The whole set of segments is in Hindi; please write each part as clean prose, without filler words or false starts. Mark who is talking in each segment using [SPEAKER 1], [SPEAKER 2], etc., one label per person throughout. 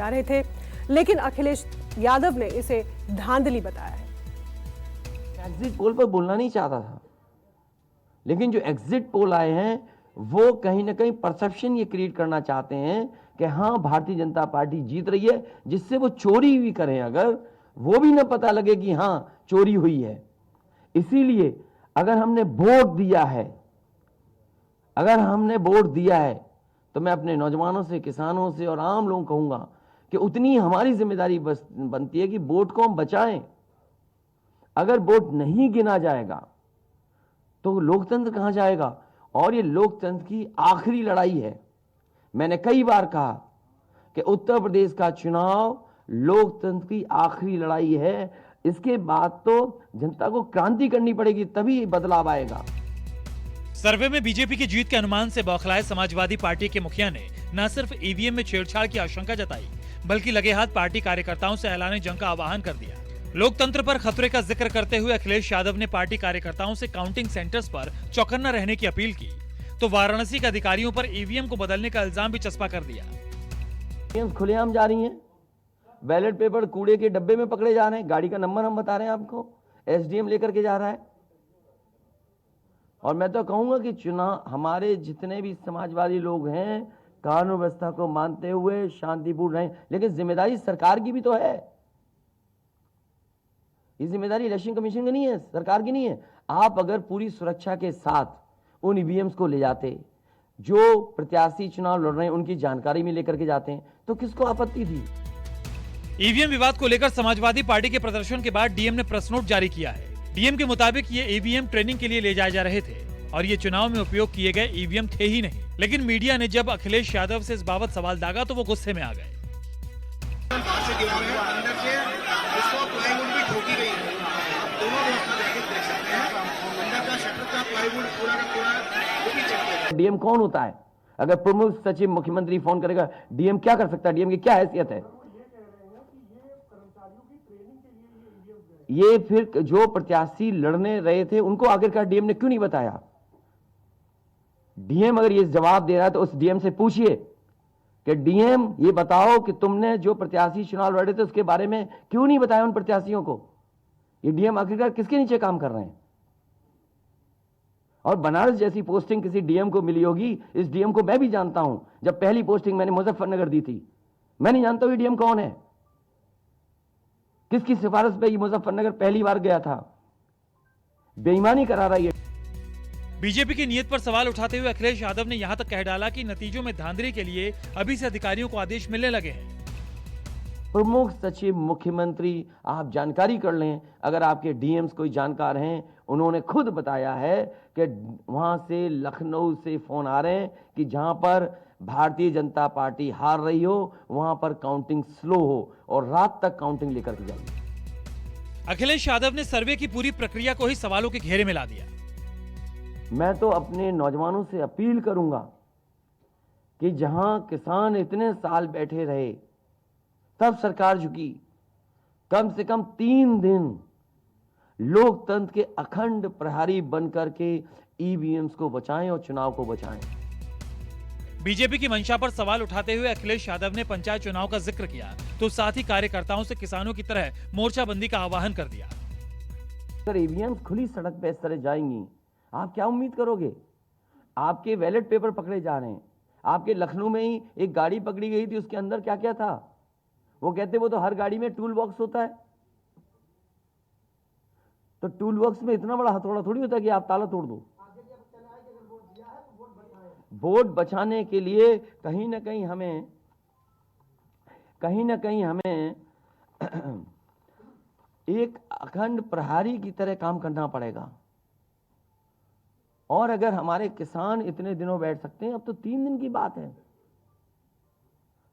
[SPEAKER 1] जा रहे थे, लेकिन अखिलेश यादव ने इसे धांधली बताया है।
[SPEAKER 2] एग्जिट पोल पर बोलना नहीं चाहता था, लेकिन जो एग्जिट पोल आए हैं वो कहीं ना कहीं परसेप्शन ये क्रिएट करना चाहते हैं कि हाँ भारतीय जनता पार्टी जीत रही है, जिससे वो चोरी भी करें अगर, वो भी ना पता लगे कि हाँ चोरी हुई है। इसीलिए अगर हमने वोट दिया है तो मैं अपने नौजवानों से, किसानों से और आम लोगों को कहूंगा कि उतनी हमारी जिम्मेदारी बनती है कि वोट को हम बचाएं। अगर वोट नहीं गिना जाएगा तो लोकतंत्र कहां जाएगा, और ये लोकतंत्र की आखिरी लड़ाई है। मैंने कई बार कहा कि उत्तर प्रदेश का चुनाव लोकतंत्र की आखिरी लड़ाई है। इसके बाद तो जनता को क्रांति करनी पड़ेगी, तभी बदलाव आएगा।
[SPEAKER 3] सर्वे में बीजेपी की जीत के अनुमान से बौखलाए समाजवादी पार्टी के मुखिया ने न सिर्फ ईवीएम में छेड़छाड़ की आशंका जताई, बल्कि लगे हाथ पार्टी कार्यकर्ताओं से ऐलान जंग का आह्वान कर दिया। लोकतंत्र पर खतरे का जिक्र करते हुए अखिलेश यादव ने पार्टी कार्यकर्ताओं से काउंटिंग सेंटर्स पर चौकन्ना रहने की अपील की, तो वाराणसी के अधिकारियों पर ईवीएम को बदलने का इल्जाम भी चस्पा कर दिया।
[SPEAKER 2] खुलेआम जा रही हैं, बैलेट पेपर कूड़े के डब्बे में पकड़े जा रहे हैं, गाड़ी का नंबर हम बता रहे हैं आपको, एसडीएम लेकर के जा रहा है। और मैं तो कहूंगा कि चुनाव हमारे जितने भी समाजवादी लोग हैं कानून व्यवस्था को मानते हुए शांतिपूर्ण रहें, लेकिन जिम्मेदारी सरकार की भी तो है। ये जिम्मेदारी इलेक्शन कमीशन की नहीं है, सरकार की नहीं है। आप अगर पूरी सुरक्षा के साथ उन ईवीएम्स को ले जाते, जो प्रत्याशी चुनाव लड़ रहे हैं उनकी जानकारी में लेकर के जाते हैं, तो किसको आपत्ति थी।
[SPEAKER 3] ईवीएम विवाद को लेकर समाजवादी पार्टी के प्रदर्शन के बाद डीएम ने प्रेस नोट जारी किया है। डीएम के मुताबिक ये ईवीएम ट्रेनिंग के लिए ले जाए जा रहे थे और ये चुनाव में उपयोग किए गए ईवीएम थे ही नहीं। लेकिन मीडिया ने जब अखिलेश यादव से इस बाबत सवाल दागा तो वो गुस्से में आ गए।
[SPEAKER 2] डीएम कौन होता है? अगर प्रमुख सचिव मुख्यमंत्री फोन करेगा, डीएम क्या कर सकता है? डीएम की क्या हैसियत है? ये फिर जो प्रत्याशी लड़ने रहे थे उनको आखिरकार डीएम ने क्यों नहीं बताया? डीएम अगर ये जवाब दे रहा है तो उस डीएम से पूछिए कि डीएम ये बताओ कि तुमने जो प्रत्याशी चुनाव लड़े थे उसके बारे में क्यों नहीं बताया उन प्रत्याशियों को। ये डीएम आखिरकार किसके नीचे काम कर रहे हैं? और बनारस जैसी पोस्टिंग किसी डीएम को मिली होगी, इस डीएम को मैं भी जानता हूं। जब पहली पोस्टिंग मैंने मुजफ्फरनगर दी थी, मैं नहीं जानता ये डीएम कौन है, किसकी सिफारिश पे ये मुजफ्फरनगर पहली बार गया था। बेईमानी करा रहा है।
[SPEAKER 3] बीजेपी की नीयत पर सवाल उठाते हुए अखिलेश यादव ने यहां तक कह डाला कि नतीजों में धांधली के लिए अभी से अधिकारियों को आदेश मिलने लगे हैं।
[SPEAKER 2] प्रमुख सचिव मुख्यमंत्री, आप जानकारी कर लें, अगर आपके डीएम्स कोई जानकार हैं, उन्होंने खुद बताया है कि वहां से लखनऊ से फोन आ रहे हैं कि जहां पर भारतीय जनता पार्टी हार रही हो वहां पर काउंटिंग स्लो हो और रात तक काउंटिंग लेकर के जाइए।
[SPEAKER 3] अखिलेश यादव ने सर्वे की पूरी प्रक्रिया को ही सवालों के घेरे में ला दिया।
[SPEAKER 2] मैं तो अपने नौजवानों से अपील करूंगा कि जहां किसान इतने साल बैठे रहे तब सरकार झुकी, कम से कम 3 दिन लोकतंत्र के अखंड प्रहरी बनकर के ईवीएम्स को बचाएं और चुनाव को बचाएं।
[SPEAKER 3] बीजेपी की मंशा पर सवाल उठाते हुए अखिलेश यादव ने पंचायत चुनाव का जिक्र किया, तो साथ ही कार्यकर्ताओं से किसानों की तरह मोर्चाबंदी का आह्वान कर दिया।
[SPEAKER 2] अगर ईवीएम्स खुली सड़क पे इस तरह जाएंगी, आप क्या उम्मीद करोगे? आपके बैलेट पेपर पकड़े जा रहे हैं। आपके लखनऊ में ही एक गाड़ी पकड़ी गई थी, उसके अंदर क्या क्या था? वो कहते वो तो हर गाड़ी में टूल बॉक्स होता है। तो टूल बॉक्स में इतना बड़ा हथौड़ा थोड़ी होता है कि आप ताला तोड़ दो। वोट बचाने के लिए कहीं ना कहीं हमें एक अखंड प्रहरी की तरह काम करना पड़ेगा। और अगर हमारे किसान इतने दिनों बैठ सकते हैं, अब तो 3 दिन की बात है,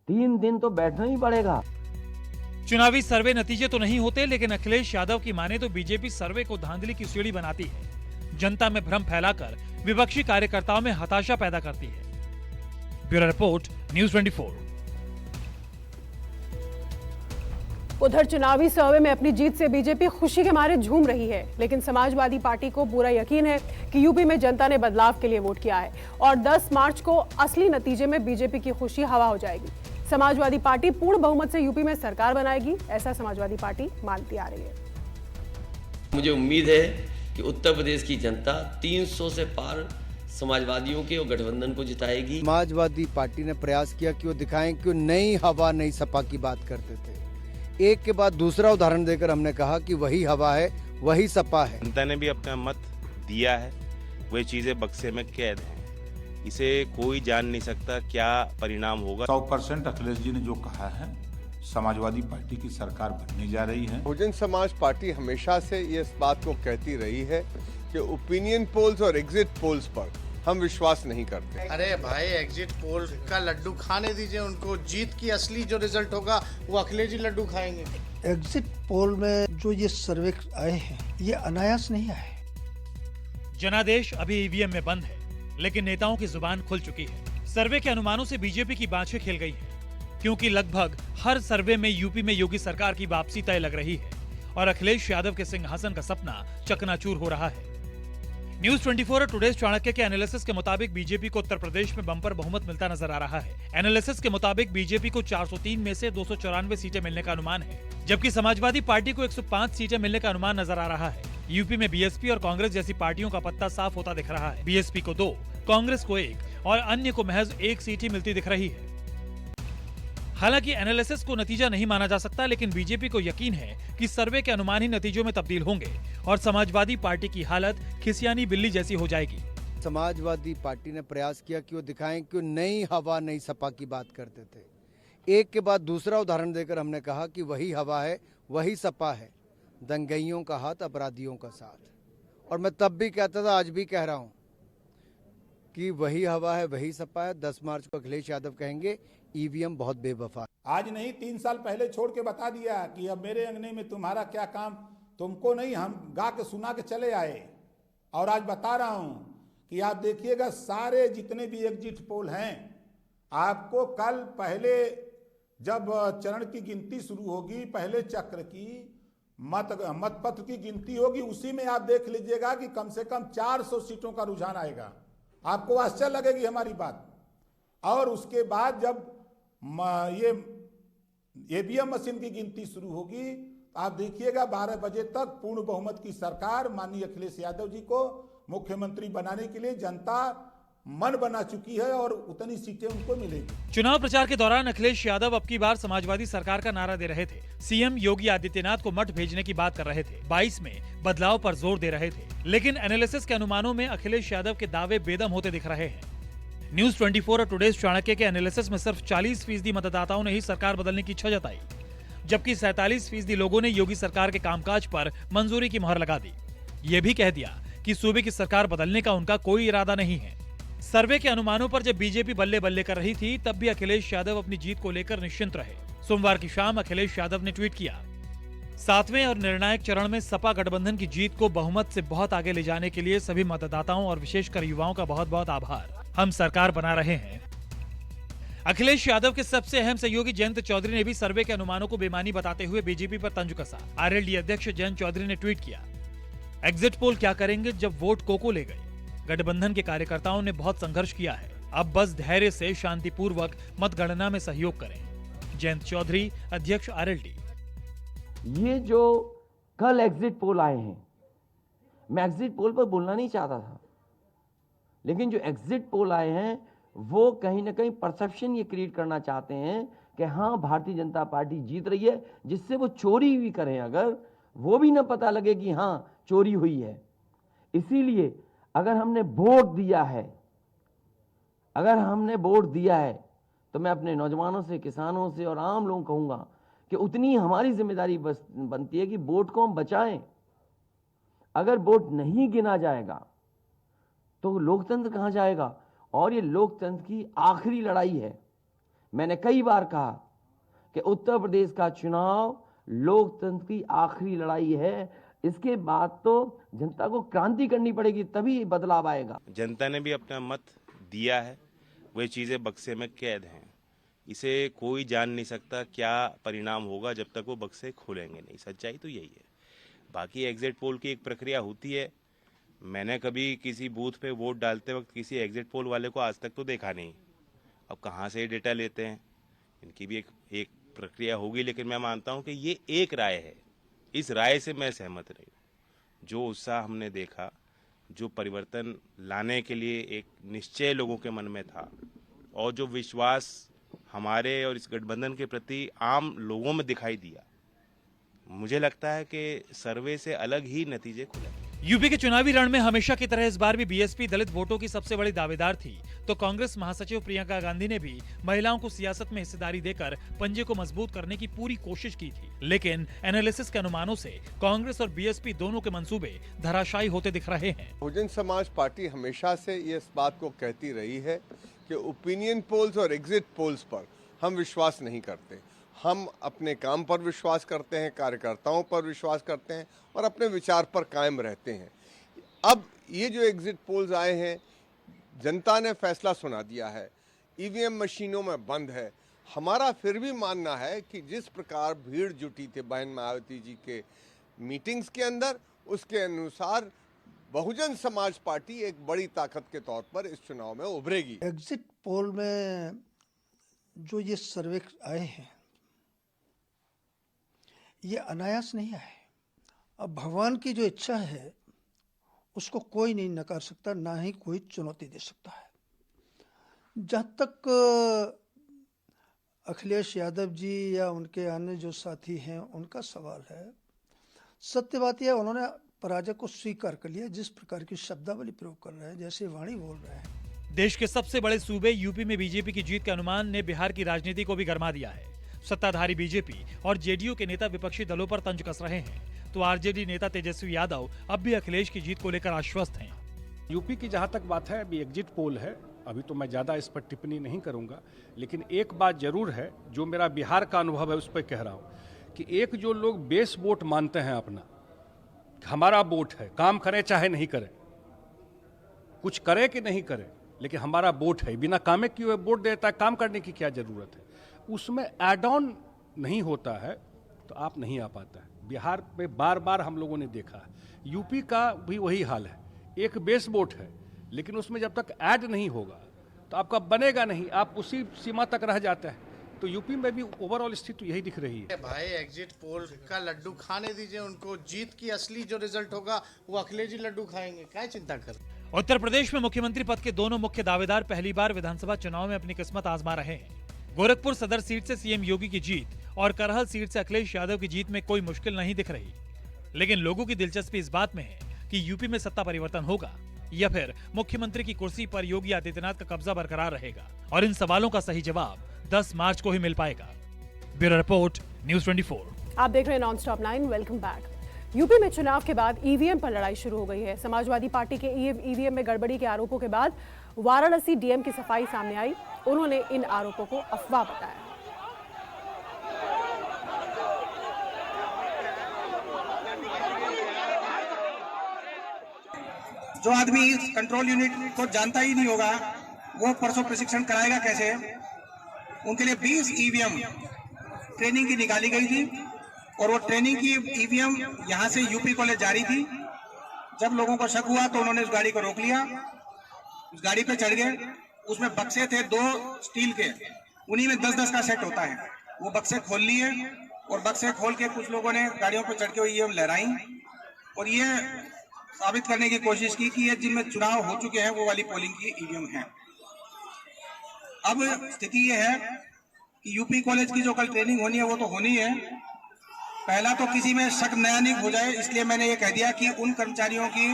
[SPEAKER 2] 3 दिन तो बैठना ही पड़ेगा।
[SPEAKER 3] चुनावी सर्वे नतीजे तो नहीं होते, लेकिन अखिलेश यादव की माने तो बीजेपी सर्वे को धांधली की सीढ़ी बनाती है, जनता में भ्रम फैलाकर विपक्षी कार्यकर्ताओं में हताशा पैदा करती है। Bureau report, news 24।
[SPEAKER 1] उधर चुनावी सर्वे में अपनी जीत से बीजेपी खुशी के मारे झूम रही है, लेकिन समाजवादी पार्टी को पूरा यकीन है कि यूपी में जनता ने बदलाव के लिए वोट किया है और 10 मार्च को असली नतीजे में बीजेपी की खुशी हवा हो जाएगी। समाजवादी पार्टी पूर्ण बहुमत से यूपी में सरकार बनाएगी, ऐसा समाजवादी पार्टी मानती आ रही है।
[SPEAKER 4] मुझे उम्मीद है कि उत्तर प्रदेश की जनता 300 से पार समाजवादियों के और गठबंधन को जिताएगी।
[SPEAKER 5] समाजवादी पार्टी ने प्रयास किया कि वो दिखाएं कि वो नई हवा नई सपा की बात करते थे। एक के बाद दूसरा उदाहरण देकर हमने कहा कि वही हवा है, वही सपा है।
[SPEAKER 6] जनता ने भी अपना मत दिया है, वही चीजें बक्से में कैद हैं। इसे कोई जान नहीं सकता क्या परिणाम होगा।
[SPEAKER 7] 100% अखिलेश जी ने जो कहा है, समाजवादी पार्टी की सरकार बनने जा रही है।
[SPEAKER 8] बहुजन समाज पार्टी हमेशा से इस बात को कहती रही है कि ओपिनियन पोल्स और एग्जिट पोल्स पर हम विश्वास नहीं करते।
[SPEAKER 9] अरे भाई, एग्जिट पोल का लड्डू खाने दीजिए उनको। जीत की असली जो रिजल्ट होगा वो अखिलेश जी लड्डू खाएंगे।
[SPEAKER 10] एग्जिट पोल में जो ये सर्वे आए हैं, ये अनायास नहीं आए।
[SPEAKER 3] जनादेश अभी ईवीएम में बंद है, लेकिन नेताओं की जुबान खुल चुकी है। सर्वे के अनुमानों से बीजेपी की बाछें खेल गई हैं, क्योंकि लगभग हर सर्वे में यूपी में योगी सरकार की वापसी तय लग रही है और अखिलेश यादव के सिंहासन का सपना चकनाचूर हो रहा है। न्यूज 24 और टुडेज चाणक्य के एनालिसिस के मुताबिक बीजेपी को उत्तर प्रदेश में बम्पर बहुमत मिलता नजर आ रहा है। एनालिसिस के मुताबिक बीजेपी को 403 में से 294 सीटें मिलने का अनुमान है, जबकि समाजवादी पार्टी को 105 सीटें मिलने का अनुमान नजर आ रहा है। यूपी में बीएसपी और कांग्रेस जैसी पार्टियों का पत्ता साफ होता दिख रहा है। बीएसपी को 2, कांग्रेस को 1 और अन्य को महज 1 सीट ही मिलती दिख रही है। हालांकि एनालिसिस को नतीजा नहीं माना जा सकता, लेकिन बीजेपी को यकीन है कि सर्वे के अनुमान ही नतीजों में तब्दील होंगे और समाजवादी पार्टी की हालत खिसियानी बिल्ली जैसी हो जाएगी।
[SPEAKER 5] समाजवादी पार्टी ने प्रयास किया कि वो दिखाएं कि वो नई हवा नई सपा की बात करते थे। एक के बाद दूसरा उदाहरण देकर हमने कहा कि वही हवा है, वही सपा है, दंगइयों का हाथ, अपराधियों का साथ। और मैं तब भी कहता था, आज भी कह रहा हूँ कि वही हवा है, वही सपा है। 10 मार्च को अखिलेश यादव कहेंगे ईवीएम बहुत बेवफा।
[SPEAKER 7] आज नहीं, 3 साल पहले छोड़ के बता दिया कि अब मेरे अंगने में तुम्हारा क्या काम, तुमको नहीं, हम गा के सुना के चले आए। और आज बता रहा हूं कि आप देखिएगा, सारे जितने भी एग्जिट पोल हैं, आपको कल पहले जब चरण की गिनती शुरू होगी, पहले चक्र की मतपत्र की गिनती होगी, उसी में आप देख लीजिएगा कि कम से कम 400 सीटों का रुझान आएगा। आपको आश्चर्य लगेगी हमारी बात। और उसके बाद जब ये ईवीएम मशीन की गिनती शुरू होगी, आप देखिएगा 12 बजे तक पूर्ण बहुमत की सरकार माननीय अखिलेश यादव जी को मुख्यमंत्री बनाने के लिए जनता मन बना चुकी है और उतनी सीटें उनको मिलेगी।
[SPEAKER 3] चुनाव प्रचार के दौरान अखिलेश यादव अब की बार समाजवादी सरकार का नारा दे रहे थे। सीएम योगी आदित्यनाथ को मठ भेजने की बात कर रहे थे। 22 में बदलाव पर जोर दे रहे थे, लेकिन एनालिसिस के अनुमानों में अखिलेश यादव के दावे बेदम होते दिख रहे हैं। न्यूज 24 और टुडेज चाणक्य के एनालिसिस में सिर्फ 40% मतदाताओं ने ही सरकार बदलने की इच्छा जताई, जबकि 47% लोगों ने योगी सरकार के कामकाज पर मंजूरी की मुहर लगा दी। ये भी कह दिया कि सूबे की सरकार बदलने का उनका कोई इरादा नहीं है। सर्वे के अनुमानों पर जब बीजेपी बल्ले बल्ले कर रही थी, तब भी अखिलेश यादव अपनी जीत को लेकर निश्चिंत रहे। सोमवार की शाम अखिलेश यादव ने ट्वीट किया, 7वें और निर्णायक चरण में सपा गठबंधन की जीत को बहुमत से बहुत आगे ले जाने के लिए सभी मतदाताओं और विशेषकर युवाओं का बहुत बहुत आभार। हम सरकार बना रहे हैं। अखिलेश यादव के सबसे अहम सहयोगी जयंत चौधरी ने भी सर्वे के अनुमानों को बेमानी बताते हुए बीजेपी पर तंज कसा। आरएलडी अध्यक्ष जयंत चौधरी ने ट्वीट किया, एग्जिट पोल क्या करेंगे जब वोट कोको ले गए। गठबंधन के कार्यकर्ताओं ने बहुत संघर्ष किया है, अब बस धैर्य से शांतिपूर्वक मतगणना में सहयोग करें। जयंत चौधरी, अध्यक्ष आरएलडी।
[SPEAKER 2] ये जो कल एग्जिट पोल आए हैं, मैं एग्जिट पोल पर बोलना नहीं चाहता था, लेकिन जो एग्जिट पोल आए हैं वो कहीं ना कहीं परसेप्शन ये क्रिएट करना चाहते हैं कि हाँ भारतीय जनता पार्टी जीत रही है, जिससे वो चोरी भी करें अगर, वो भी ना पता लगे कि हाँ चोरी हुई है। इसीलिए अगर हमने वोट दिया है तो मैं अपने नौजवानों से, किसानों से और आम लोगों को कहूँगा कि उतनी हमारी जिम्मेदारी बनती है कि वोट को हम बचाएं। अगर वोट नहीं गिना जाएगा तो लोकतंत्र कहाँ जाएगा? और ये लोकतंत्र की आखिरी लड़ाई है। मैंने कई बार कहा कि उत्तर प्रदेश का चुनाव लोकतंत्र की आखिरी लड़ाई है। इसके बाद तो जनता को क्रांति करनी पड़ेगी, तभी बदलाव आएगा।
[SPEAKER 6] जनता ने भी अपना मत दिया है, वही चीजें बक्से में कैद हैं। इसे कोई जान नहीं सकता क्या परिणाम होगा जब तक वो बक्से खोलेंगे नहीं। सच्चाई तो यही है। बाकी एग्जिट पोल की एक प्रक्रिया होती है। मैंने कभी किसी बूथ पे वोट डालते वक्त किसी एग्जिट पोल वाले को आज तक तो देखा नहीं। अब कहाँ से डेटा लेते हैं, इनकी भी एक प्रक्रिया होगी, लेकिन मैं मानता हूं कि ये एक राय है। इस राय से मैं सहमत नहीं हूं। जो उत्साह हमने देखा, जो परिवर्तन लाने के लिए एक निश्चय लोगों के मन में था और जो विश्वास हमारे और इस गठबंधन के प्रति आम लोगों में दिखाई दिया, मुझे लगता है कि सर्वे से अलग ही नतीजे खुले।
[SPEAKER 3] यूपी के चुनावी रण में हमेशा की तरह इस बार भी बीएसपी दलित वोटों की सबसे बड़ी दावेदार थी, तो कांग्रेस महासचिव प्रियंका गांधी ने भी महिलाओं को सियासत में हिस्सेदारी देकर पंजे को मजबूत करने की पूरी कोशिश की थी। लेकिन एनालिसिस के अनुमानों से कांग्रेस और बीएसपी दोनों के मंसूबे धराशायी होते दिख रहे हैं।
[SPEAKER 8] बहुजन समाज पार्टी हमेशा से ये इस बात को कहती रही है कि ओपिनियन पोल्स और एग्जिट पोल्स पर हम विश्वास नहीं करते। हम अपने काम पर विश्वास करते हैं, कार्यकर्ताओं पर विश्वास करते हैं और अपने विचार पर कायम रहते हैं। अब ये जो एग्जिट पोल्स आए हैं, जनता ने फैसला सुना दिया है, ईवीएम मशीनों में बंद है। हमारा फिर भी मानना है कि जिस प्रकार भीड़ जुटी थी बहन मायावती जी के मीटिंग्स के अंदर, उसके अनुसार बहुजन समाज पार्टी एक बड़ी ताकत के तौर पर इस चुनाव में उभरेगी।
[SPEAKER 10] एग्जिट पोल में जो ये सर्वे आए हैं ये अनायास नहीं आए। अब भगवान की जो इच्छा है उसको कोई नहीं नकार सकता, ना ही कोई चुनौती दे सकता है। जब तक अखिलेश यादव जी या उनके अन्य जो साथी हैं उनका सवाल है, सत्य बात यह उन्होंने पराजय को स्वीकार कर लिया। जिस प्रकार की शब्दावली प्रयोग कर रहे हैं, जैसे वाणी बोल रहे हैं।
[SPEAKER 3] देश के सबसे बड़े सूबे यूपी में बीजेपी की जीत के अनुमान ने बिहार की राजनीति को भी गरमा दिया है। सत्ताधारी बीजेपी और जेडीयू के नेता विपक्षी दलों पर तंज कस रहे हैं, तो आरजेडी नेता तेजस्वी यादव अब भी अखिलेश की जीत को लेकर आश्वस्त हैं।
[SPEAKER 11] यूपी की जहां तक बात है, अभी एग्जिट पोल है, अभी तो मैं ज़्यादा इस पर टिप्पणी नहीं करूंगा, लेकिन एक बात जरूर है जो मेरा बिहार का अनुभव है उस पर कह रहा हूं कि एक जो लोग बेस वोट मानते हैं अपना, हमारा वोट है, काम करें चाहे नहीं करें, कुछ करे कि नहीं करे, लेकिन हमारा वोट है, बिना कामे किए वोट देता है, काम करने की क्या जरूरत है, उसमें एड ऑन नहीं होता है तो आप नहीं आ पाता है। बिहार में बार बार हम लोगों ने देखा है, यूपी का भी वही हाल है। एक बेस वोट है, लेकिन उसमें जब तक ऐड नहीं होगा तो आपका बनेगा नहीं, आप उसी सीमा तक रह जाते हैं। तो यूपी में भी ओवरऑल स्थिति यही दिख रही है।
[SPEAKER 9] भाई एग्जिट पोल का लड्डू खाने दीजिए उनको, जीत की असली जो रिजल्ट होगा वो अखिलेश जी लड्डू खाएंगे, क्या चिंता कर।
[SPEAKER 3] उत्तर प्रदेश में मुख्यमंत्री पद के दोनों मुख्य दावेदार पहली बार विधानसभा चुनाव में अपनी किस्मत आजमा रहे हैं। गोरखपुर सदर सीट से सीएम योगी की जीत और करहल सीट से अखिलेश यादव की जीत में कोई मुश्किल नहीं दिख रही, लेकिन लोगों की दिलचस्पी इस बात में है कि यूपी में सत्ता परिवर्तन होगा या फिर मुख्यमंत्री की कुर्सी पर योगी आदित्यनाथ का कब्जा बरकरार रहेगा। और इन सवालों का सही जवाब 10 मार्च को ही मिल पाएगा। Bureau report, news 24।
[SPEAKER 1] आप देख रहे हैं नॉन-स्टॉप 9। Welcome back. यूपी में चुनाव के बाद ईवीएम पर लड़ाई शुरू हो गई है। समाजवादी पार्टी के ईवीएम में गड़बड़ी के आरोपों के बाद वाराणसी डीएम की सफाई सामने आई। उन्होंने इन आरोपों को अफवाह बताया।
[SPEAKER 12] जो आदमी इस कंट्रोल यूनिट को जानता ही नहीं होगा, वो परसों प्रशिक्षण कराएगा कैसे? उनके लिए 20 ईवीएम ट्रेनिंग की निकाली गई थी और वो ट्रेनिंग की ईवीएम यहां से यूपी कॉलेज जा रही थी। जब लोगों को शक हुआ तो उन्होंने उस गाड़ी को रोक लिया, उस गाड़ी पे चढ़ गए। उसमें बक्से थे 2 स्टील के, उन्हीं में 10-10 का सेट होता है। वो बक्से खोल लिए और बक्से खोल के कुछ लोगों ने गाड़ियों पर चढ़ के ईवीएम लहराई और ये साबित करने की कोशिश की कि ये जिनमें चुनाव हो चुके हैं वो वाली पोलिंग की ईवीएम है। अब स्थिति ये है कि यूपी कॉलेज की जो कल ट्रेनिंग होनी है वो तो होनी है। पहला तो किसी में शक नया नहीं हो जाए, इसलिए मैंने ये कह दिया कि उन कर्मचारियों की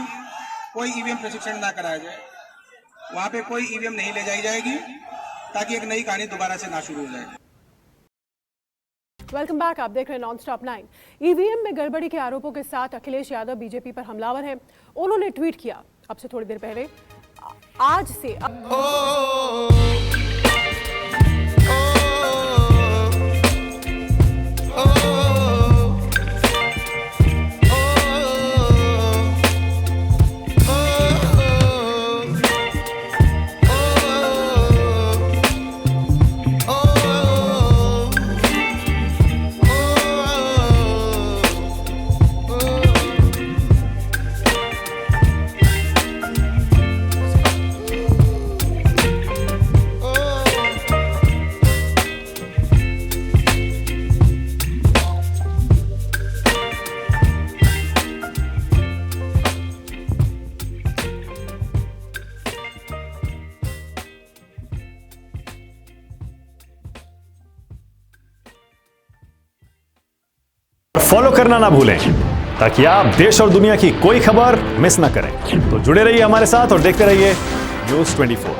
[SPEAKER 12] कोई ईवीएम प्रशिक्षण ना कराया जाए, वहां पे कोई ईवीएम नहीं ले जाई जाएगी, ताकि एक नई कहानी दोबारा से ना शुरू हो जाए।
[SPEAKER 1] Welcome back. आप देख रहे हैं नॉन-स्टॉप 9। ईवीएम में गड़बड़ी के आरोपों के साथ अखिलेश यादव बीजेपी पर हमलावर हैं। उन्होंने ट्वीट किया अब से थोड़ी देर पहले, आज से
[SPEAKER 13] फॉलो करना ना भूलें ताकि आप देश और दुनिया की कोई खबर मिस ना करें। तो जुड़े रहिए हमारे साथ और देखते रहिए न्यूज़ 24।